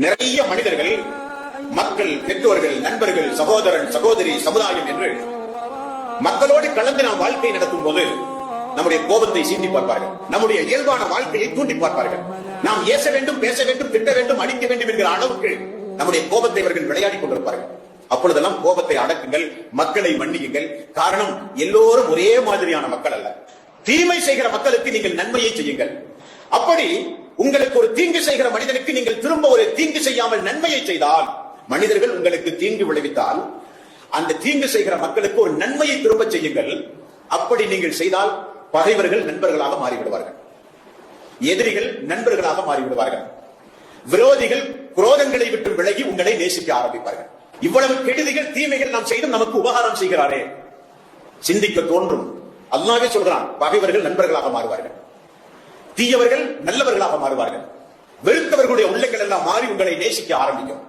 நிறைய மனிதர்கள், மக்கள், பெற்றோர்கள், நண்பர்கள், சகோதரன், சகோதரி, சமுதாயம் என்று மக்களோடு கலந்து நாம் வாழ்க்கை நடத்தும் போது நம்முடைய கோபத்தை சீண்டி பார்ப்பார்கள், நம்முடைய இயல்பான வாழ்க்கையை தூண்டி பார்ப்பார்கள். நாம் ஏச வேண்டும், பேச வேண்டும், திட்ட வேண்டும், அடிக்க வேண்டும் என்கிற அளவுக்கு நம்முடைய கோபத்தை அவர்கள் விளையாடி கொண்டிருப்பார்கள். அப்பொழுதெல்லாம் கோபத்தை அடக்குங்கள், மக்களை மன்னியுங்கள். காரணம், எல்லோரும் ஒரே மாதிரியான மக்கள் அல்ல. தீமை செய்கிற மக்களுக்கு நீங்கள் நன்மையை செய்யுங்கள். அப்படி உங்களுக்கு ஒரு தீங்கு செய்கிற மனிதனுக்கு நீங்கள் திரும்ப ஒரு தீங்கு செய்யாமல் நன்மையை செய்தால், மனிதர்கள் உங்களுக்கு தீங்கு விளைவித்தால் அந்த தீங்கு செய்கிற மக்களுக்கு ஒரு நன்மையை திரும்ப செய்யுங்கள். அப்படி நீங்கள் செய்தால் பகைவர்கள் நண்பர்களாக மாறிவிடுவார்கள், எதிரிகள் நண்பர்களாக மாறிவிடுவார்கள், விரோதிகள் குரோதங்களை விட்டு விலகி உங்களை நேசிக்க ஆரம்பிப்பார்கள். இவ்வளவு கெடுதிகள், தீமைகள் நாம் செய்தும் நமக்கு உபகாரம் செய்கிறாரே, சிந்திக்க தோன்றும். அல்லாஹ்வே சொல்றான், பகைவர்கள் நண்பர்களாக மாறுவார்கள், தீயவர்கள் நல்லவர்களாக மாறுவார்கள், வெறுத்தவர்களுடைய உள்ளங்கள் எல்லாம் மாறி உங்களை நேசிக்க ஆரம்பிக்கும்.